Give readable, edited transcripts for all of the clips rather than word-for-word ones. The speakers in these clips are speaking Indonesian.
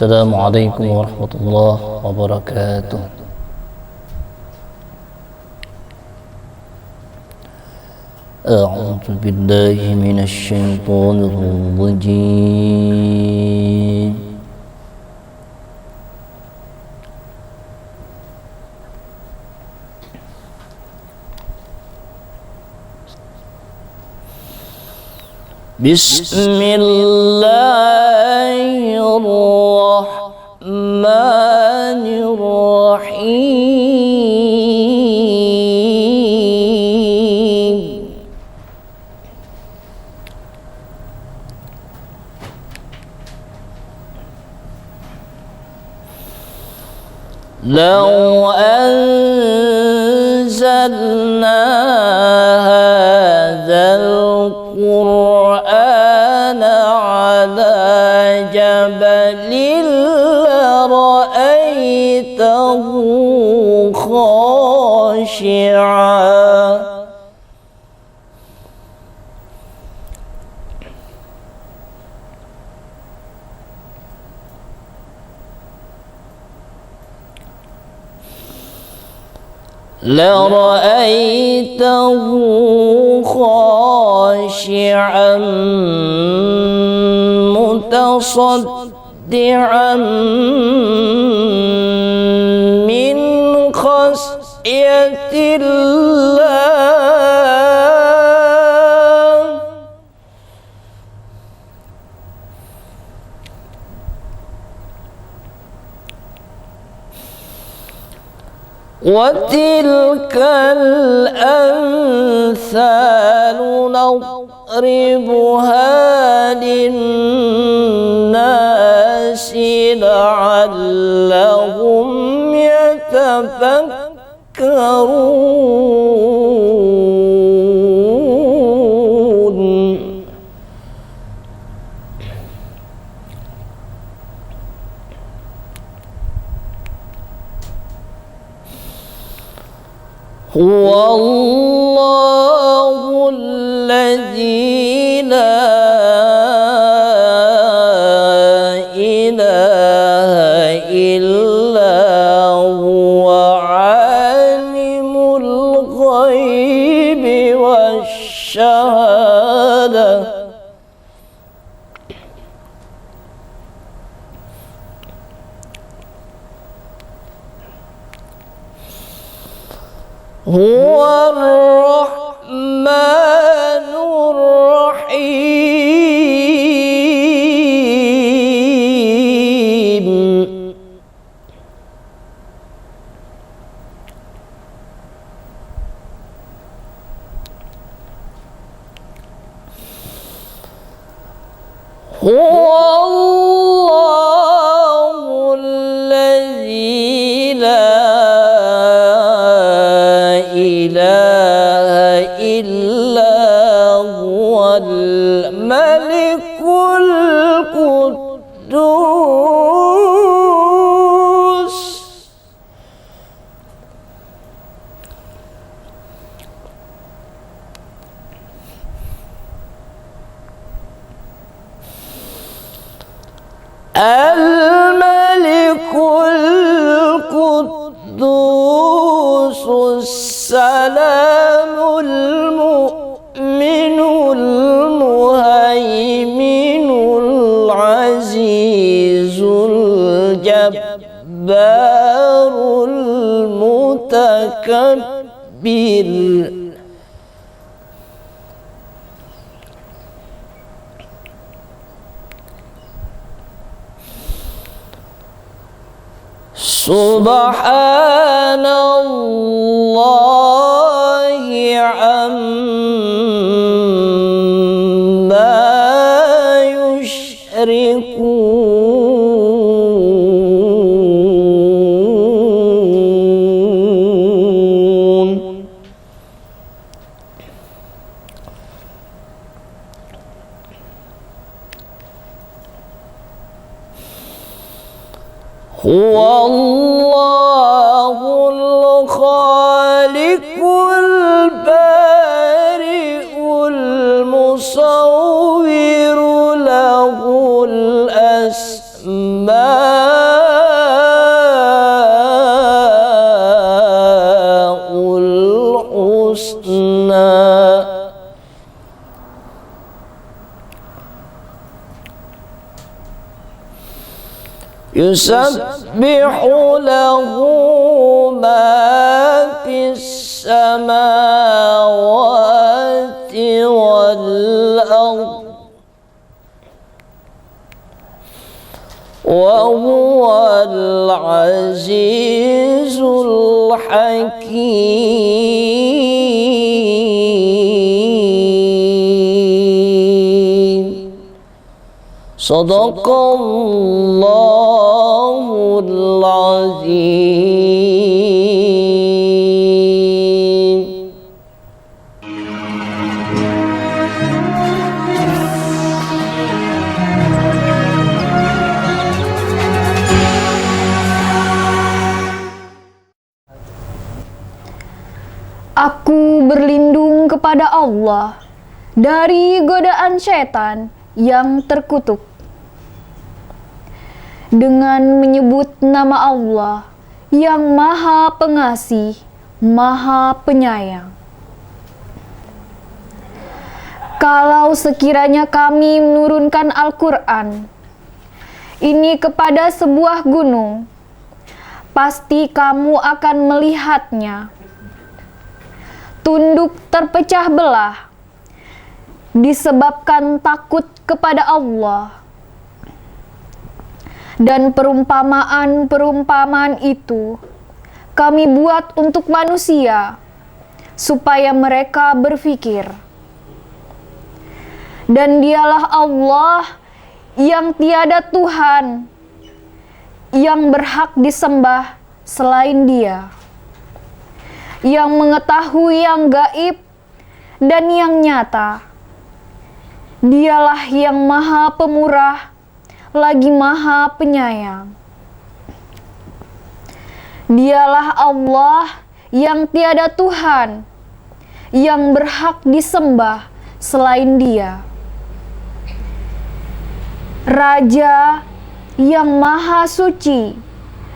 Assalamualaikum warahmatullahi wabarakatuh. A'udzu billahi minasy syaithanir rajim. Bismillahirrahmanirrahim. Law anzalna hadzal Qur'ana ala jabalin lara'aitahu khashi'an متصدعا من خشية الله وتلك الأمثال نضربها للناس لعلهم يتفكرون هو الله الذي لا إله إلا هو عالم الغيب والشهادة هو الرحمن الرحيم هو الله الذي لا إله إلا هو الملك القدوس الملك القدوس السلام المؤمن المهيمن العزيز الجبار المتكبر سبحان الله عما يشركون هو الله الخالق البارئ المصور له الأسماء يسبح له ما في السماوات والأرض وهو العزيز الحكيم. صدق الله العظيم. Aku berlindung kepada Allah dari godaan setan yang terkutuk. Dengan menyebut nama Allah yang Maha Pengasih, Maha Penyayang. Kalau sekiranya kami menurunkan Al-Quran ini kepada sebuah gunung, pasti kamu akan melihatnya tunduk terpecah belah disebabkan takut kepada Allah. Dan perumpamaan-perumpamaan itu kami buat untuk manusia supaya mereka berfikir. Dan dialah Allah yang tiada Tuhan yang berhak disembah selain Dia, yang mengetahui yang gaib dan yang nyata. Dialah yang Maha Pemurah lagi Maha Penyayang. Dialah Allah yang tiada Tuhan yang berhak disembah selain Dia, Raja yang Maha Suci,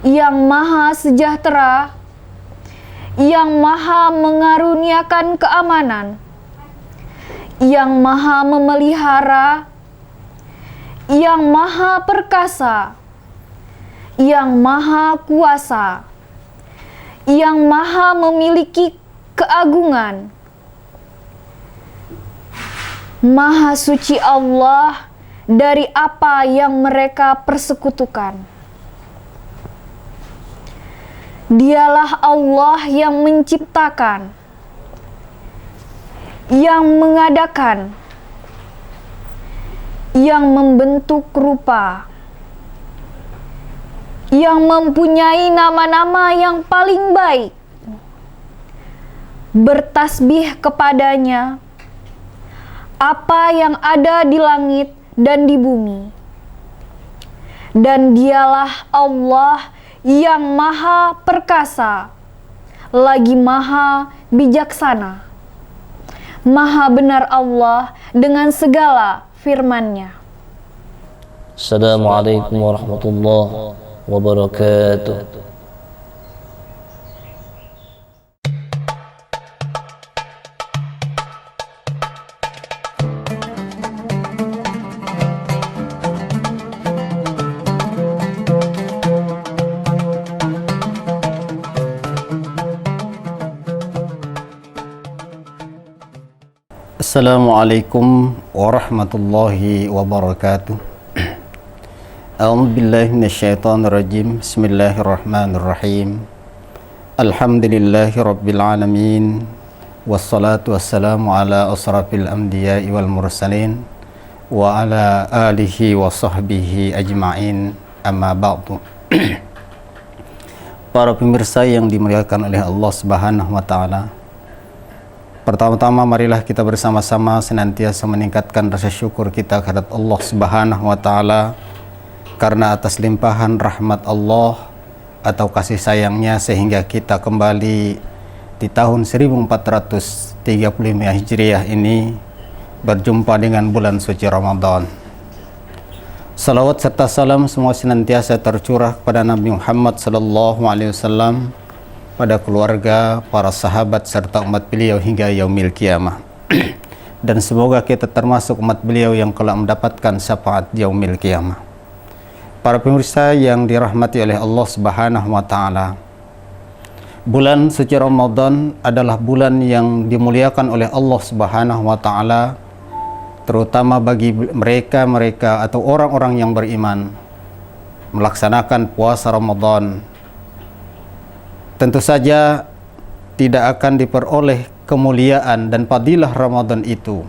yang Maha Sejahtera, yang Maha mengaruniakan keamanan, yang Maha memelihara, yang Maha Perkasa, yang Maha Kuasa, yang Maha memiliki keagungan. Maha suci Allah dari apa yang mereka persekutukan. Dialah Allah yang menciptakan, yang mengadakan, yang membentuk rupa, yang mempunyai nama-nama yang paling baik. Bertasbih kepadanya apa yang ada di langit dan di bumi. Dan dialah Allah yang Maha Perkasa, lagi Maha Bijaksana. Maha benar Allah dengan segala firman-Nya. Assalamualaikum warahmatullahi wabarakatuh. Assalamualaikum warahmatullahi wabarakatuh. A'udzu billahi minasyaitonir rajim. Bismillahirrahmanirrahim. Alhamdulillahi rabbil alamin. Wassalatu wassalamu ala asrafil anbiya'i wal mursalin wa ala alihi wa sahbihi ajma'in. Amma ba'du. Para pemirsa yang dimuliakan oleh Allah Subhanahu wa taala, pertama-tama marilah kita bersama-sama senantiasa meningkatkan rasa syukur kita kehadirat Allah Subhanahu wa taala karena atas limpahan rahmat Allah atau kasih sayangnya sehingga kita kembali di tahun 1435 Hijriah ini berjumpa dengan bulan suci Ramadan. Salawat serta salam semua senantiasa tercurah kepada Nabi Muhammad sallallahu alaihi wasallam, pada keluarga, para sahabat, serta umat beliau hingga yaumil kiamah. Dan semoga kita termasuk umat beliau yang kelak mendapatkan syafaat yaumil kiamah. Para pemirsa yang dirahmati oleh Allah Subhanahu wa taala, bulan suci Ramadan adalah bulan yang dimuliakan oleh Allah Subhanahu wa taala, terutama bagi mereka atau orang-orang yang beriman melaksanakan puasa Ramadan. Tentu saja tidak akan diperoleh kemuliaan dan fadilah Ramadan itu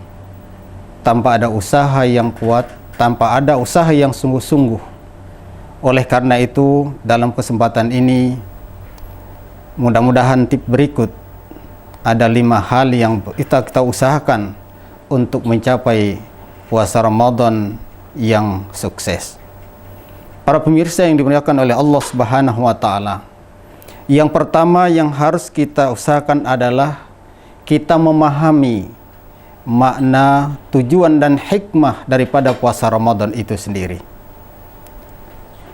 tanpa ada usaha yang kuat, tanpa ada usaha yang sungguh-sungguh. Oleh karena itu, dalam kesempatan ini mudah-mudahan tip berikut ada 5 hal yang kita usahakan untuk mencapai puasa Ramadan yang sukses. Para pemirsa yang dimuliakan oleh Allah Subhanahu wa taala, yang pertama yang harus kita usahakan adalah kita memahami makna, tujuan dan hikmah daripada puasa Ramadan itu sendiri.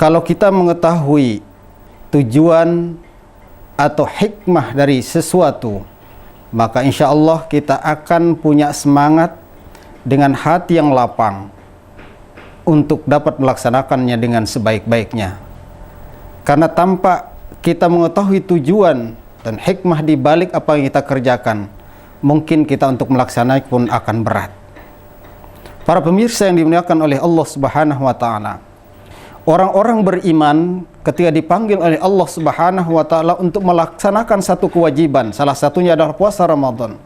Kalau kita mengetahui tujuan atau hikmah dari sesuatu, maka insya Allah kita akan punya semangat dengan hati yang lapang untuk dapat melaksanakannya dengan sebaik-baiknya. Karena tanpa kita mengetahui tujuan dan hikmah di balik apa yang kita kerjakan, mungkin kita untuk melaksanakan pun akan berat. Para pemirsa yang dimuliakan oleh Allah Subhanahu wa taala, orang-orang beriman ketika dipanggil oleh Allah Subhanahu wa taala untuk melaksanakan satu kewajiban, salah satunya adalah puasa Ramadan,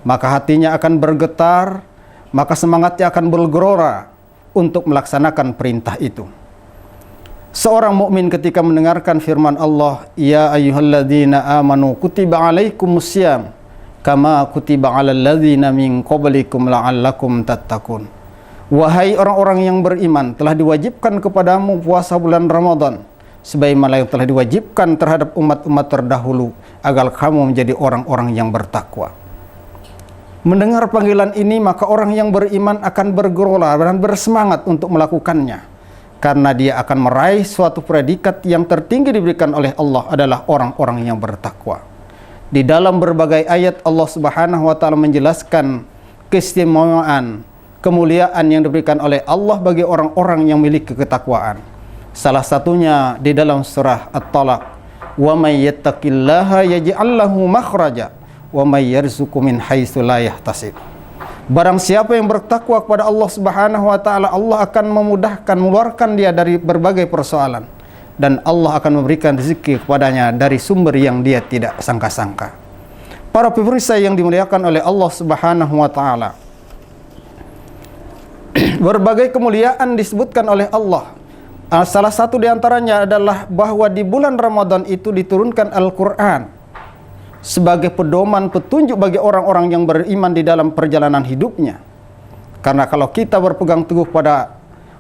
maka hatinya akan bergetar, maka semangatnya akan bergelora untuk melaksanakan perintah itu. Seorang mukmin ketika mendengarkan firman Allah, ya ayyuhalladzina amanu kutiba alaikumusiyam kama kutiba alal ladzina min qablikum la'allakum tattaqun. Wahai orang-orang yang beriman, telah diwajibkan kepadamu puasa bulan Ramadan sebagaimana yang telah diwajibkan terhadap umat-umat terdahulu agar kamu menjadi orang-orang yang bertakwa. Mendengar panggilan ini, maka orang yang beriman akan bergelora dan bersemangat untuk melakukannya, karena dia akan meraih suatu predikat yang tertinggi diberikan oleh Allah adalah orang-orang yang bertakwa. Di dalam berbagai ayat Allah Subhanahu wa taala menjelaskan keistimewaan, kemuliaan yang diberikan oleh Allah bagi orang-orang yang memiliki ketakwaan. Salah satunya di dalam surah At-Talaq, wa may yattaqillaha yaj'al lahu makhraja wa may yarzuqhu min haitsu la yahtasib. Barang siapa yang bertakwa kepada Allah Subhanahu wa taala, Allah akan memudahkan mengeluarkan dia dari berbagai persoalan, dan Allah akan memberikan rezeki kepadanya dari sumber yang dia tidak sangka-sangka. Para pemirsa yang dimuliakan oleh Allah Subhanahu wa taala, berbagai kemuliaan disebutkan oleh Allah. Salah satu di antaranya adalah bahwa di bulan Ramadan itu diturunkan Al-Quran sebagai pedoman petunjuk bagi orang-orang yang beriman di dalam perjalanan hidupnya. Karena kalau kita berpegang teguh pada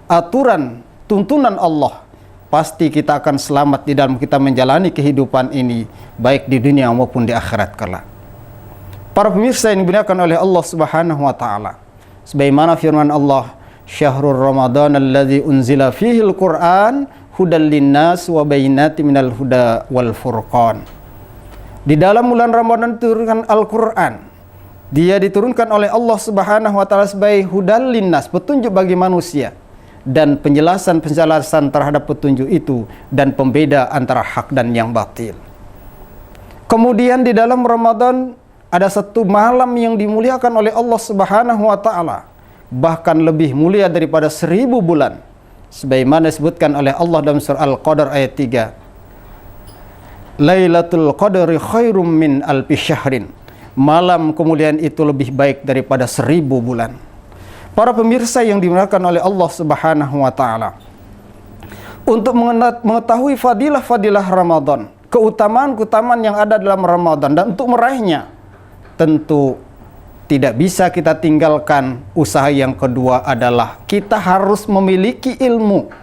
aturan tuntunan Allah, pasti kita akan selamat di dalam kita menjalani kehidupan ini, baik di dunia maupun di akhirat kelak. Para pemirsa yang dimuliakan oleh Allah Subhanahu wa taala, sebagaimana firman Allah, syahrul Ramadan alladzi unzila fihil Qur'an hudal linnas wa bayyinatin minal huda wal furqan. Di dalam bulan Ramadan diturunkan Al-Qur'an. Dia diturunkan oleh Allah Subhanahu wa taala sebagai hudal linnas, petunjuk bagi manusia, dan penjelasan terhadap petunjuk itu dan pembeda antara hak dan yang batil. Kemudian di dalam Ramadan ada satu malam yang dimuliakan oleh Allah Subhanahu wa taala, bahkan lebih mulia daripada 1000 bulan, sebagaimana disebutkan oleh Allah dalam surah Al-Qadr ayat 3, Lailatul Qadri khairum min alfi syahrin. Malam kemuliaan itu lebih baik daripada 1000 bulan. Para pemirsa yang dimuliakan oleh Allah Subhanahu wa taala, untuk mengetahui fadilah-fadilah Ramadan, keutamaan-keutamaan yang ada dalam Ramadan, dan untuk meraihnya, tentu tidak bisa kita tinggalkan usaha yang kedua adalah kita harus memiliki ilmu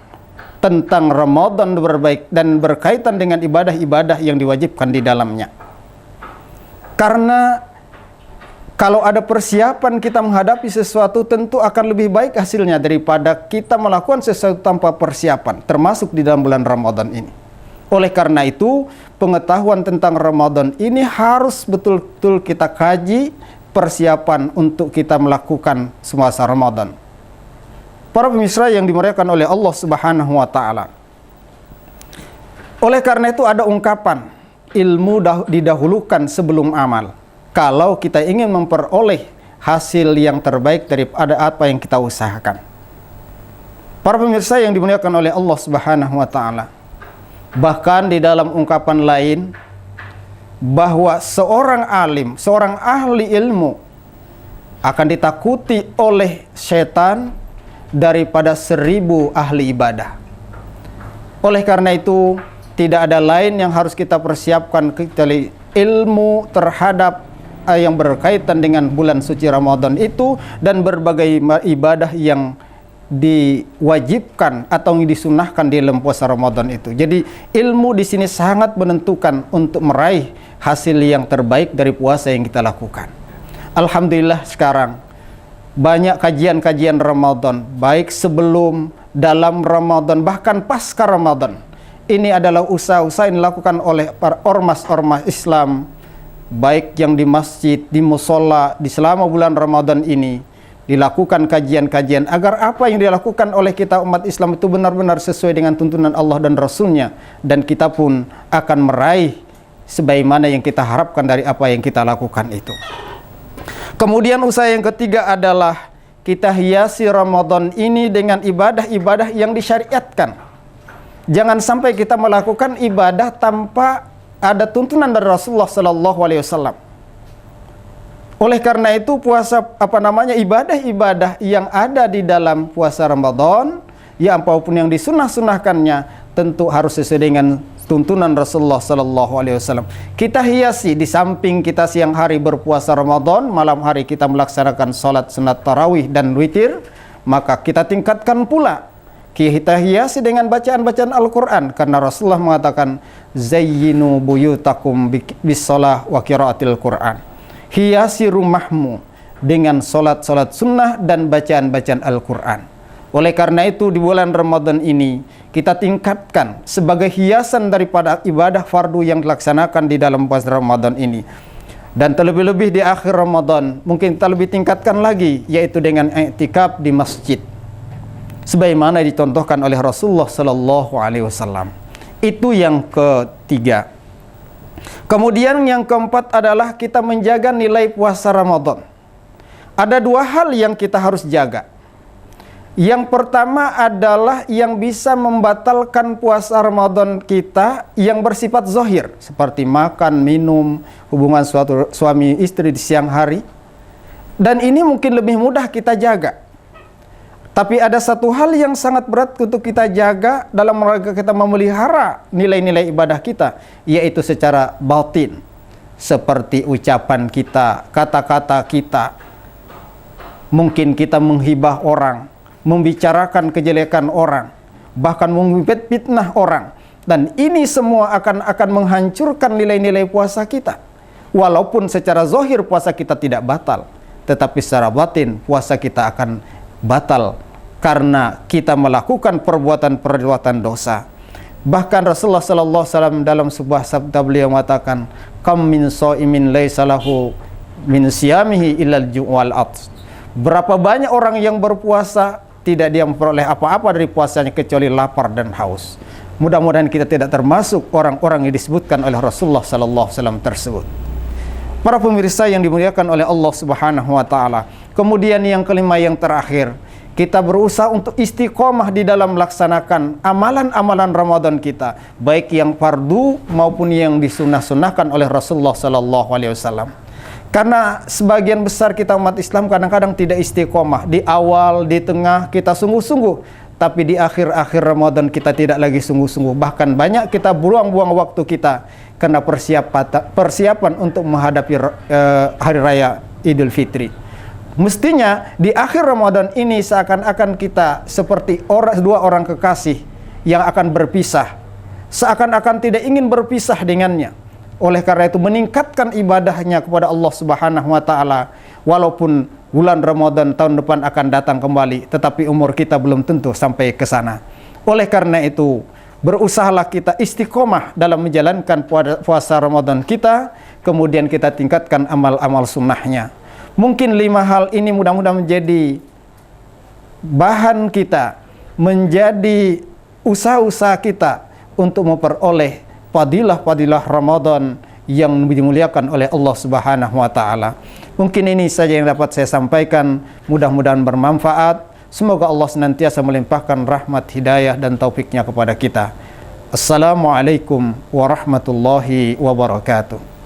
tentang Ramadan berbaik dan berkaitan dengan ibadah-ibadah yang diwajibkan di dalamnya. Karena kalau ada persiapan kita menghadapi sesuatu, tentu akan lebih baik hasilnya daripada kita melakukan sesuatu tanpa persiapan, termasuk di dalam bulan Ramadan ini. Oleh karena itu, pengetahuan tentang Ramadan ini harus betul-betul kita kaji, persiapan untuk kita melakukan puasa Ramadan. Para pemirsa yang dimuliakan oleh Allah Subhanahu wa taala. Oleh karena itu ada ungkapan ilmu didahulukan sebelum amal. Kalau kita ingin memperoleh hasil yang terbaik daripada apa yang kita usahakan. Para pemirsa yang dimuliakan oleh Allah Subhanahu wa taala. Bahkan di dalam ungkapan lain bahwa seorang alim, seorang ahli ilmu akan ditakuti oleh setan daripada 1000 ahli ibadah. Oleh karena itu, tidak ada lain yang harus kita persiapkan kecuali ilmu terhadap yang berkaitan dengan bulan suci Ramadan itu dan berbagai ibadah yang diwajibkan atau yang disunahkan di dalam puasa Ramadan itu. Jadi ilmu di sini sangat menentukan untuk meraih hasil yang terbaik dari puasa yang kita lakukan. Alhamdulillah sekarang banyak kajian-kajian Ramadan, baik sebelum, dalam Ramadan, bahkan pasca Ramadan. Ini adalah usaha-usaha yang dilakukan oleh para ormas-ormas Islam, baik yang di masjid, di musola, di selama bulan Ramadan ini. Dilakukan kajian-kajian agar apa yang dilakukan oleh kita umat Islam itu benar-benar sesuai dengan tuntunan Allah dan Rasulnya. Dan kita pun akan meraih sebagaimana yang kita harapkan dari apa yang kita lakukan itu. Kemudian usaha yang ketiga adalah kita hiasi Ramadan ini dengan ibadah-ibadah yang disyariatkan. Jangan sampai kita melakukan ibadah tanpa ada tuntunan dari Rasulullah sallallahu alaihi wasallam. Oleh karena itu ibadah-ibadah yang ada di dalam puasa Ramadan, ya apapun yang disunah-sunahkannya tentu harus sesuai dengan tuntunan Rasulullah sallallahu alaihi wasallam. Kita hiasi di samping kita siang hari berpuasa Ramadan, malam hari kita melaksanakan salat sunat tarawih dan witir, maka kita tingkatkan pula. Kita hiasi dengan bacaan-bacaan Al-Qur'an karena Rasulullah mengatakan zayyinu buyutakum bis-shalah wa qiraatil Qur'an. Hiasi rumahmu dengan salat-salat sunnah dan bacaan-bacaan Al-Qur'an. Oleh karena itu di bulan Ramadan ini kita tingkatkan sebagai hiasan daripada ibadah fardu yang dilaksanakan di dalam puasa Ramadan ini. Dan terlebih-lebih di akhir Ramadan mungkin kita lebih tingkatkan lagi, yaitu dengan i'tikaf di masjid. Sebagaimana dicontohkan oleh Rasulullah sallallahu alaihi wasallam. Itu yang ketiga. Kemudian yang keempat adalah kita menjaga nilai puasa Ramadan. Ada dua hal yang kita harus jaga. Yang pertama adalah yang bisa membatalkan puasa Ramadan kita yang bersifat zahir, seperti makan, minum, hubungan suami istri di siang hari. Dan ini mungkin lebih mudah kita jaga. Tapi ada satu hal yang sangat berat untuk kita jaga dalam rangka kita memelihara nilai-nilai ibadah kita, yaitu secara batin. Seperti ucapan kita, kata-kata kita. Mungkin kita menghibah orang, membicarakan kejelekan orang, bahkan memfitnah orang, dan ini semua akan menghancurkan nilai-nilai puasa kita. Walaupun secara zahir puasa kita tidak batal, tetapi secara batin puasa kita akan batal karena kita melakukan perbuatan-perbuatan dosa. Bahkan Rasulullah sallallahu alaihi wasallam dalam sebuah sabda beliau mengatakan, "Kam min shaimin laisa lahu min siyamihi illal ju' wal 'aths." Berapa banyak orang yang berpuasa tidak dia memperoleh apa-apa dari puasanya kecuali lapar dan haus. Mudah-mudahan kita tidak termasuk orang-orang yang disebutkan oleh Rasulullah sallallahu alaihi wasallam tersebut. Para pemirsa yang dimuliakan oleh Allah Subhanahu wa taala. Kemudian yang kelima, yang terakhir, kita berusaha untuk istiqomah di dalam melaksanakan amalan-amalan Ramadan kita, baik yang fardu maupun yang disunah-sunahkan oleh Rasulullah sallallahu alaihi wasallam. Karena sebagian besar kita umat Islam kadang-kadang tidak istiqomah. Di awal, di tengah kita sungguh-sungguh, tapi di akhir-akhir Ramadan kita tidak lagi sungguh-sungguh. Bahkan banyak kita buang-buang waktu kita karena persiapan untuk menghadapi hari raya Idul Fitri. Mestinya di akhir Ramadan ini seakan-akan kita seperti dua orang kekasih yang akan berpisah, seakan-akan tidak ingin berpisah dengannya. Oleh karena itu meningkatkan ibadahnya kepada Allah Subhanahu wa taala, walaupun bulan Ramadan tahun depan akan datang kembali, tetapi umur kita belum tentu sampai ke sana. Oleh karena itu berusahalah kita istiqomah dalam menjalankan puasa Ramadan kita, kemudian kita tingkatkan amal-amal sunnahnya. Mungkin 5 hal ini mudah-mudahan menjadi bahan kita, menjadi usaha-usaha kita untuk memperoleh fadilah-fadilah Ramadan yang dimuliakan oleh Allah Subhanahu wa taala. Mungkin ini saja yang dapat saya sampaikan, mudah-mudahan bermanfaat. Semoga Allah senantiasa melimpahkan rahmat, hidayah dan taufiknya kepada kita. Assalamualaikum warahmatullahi wabarakatuh.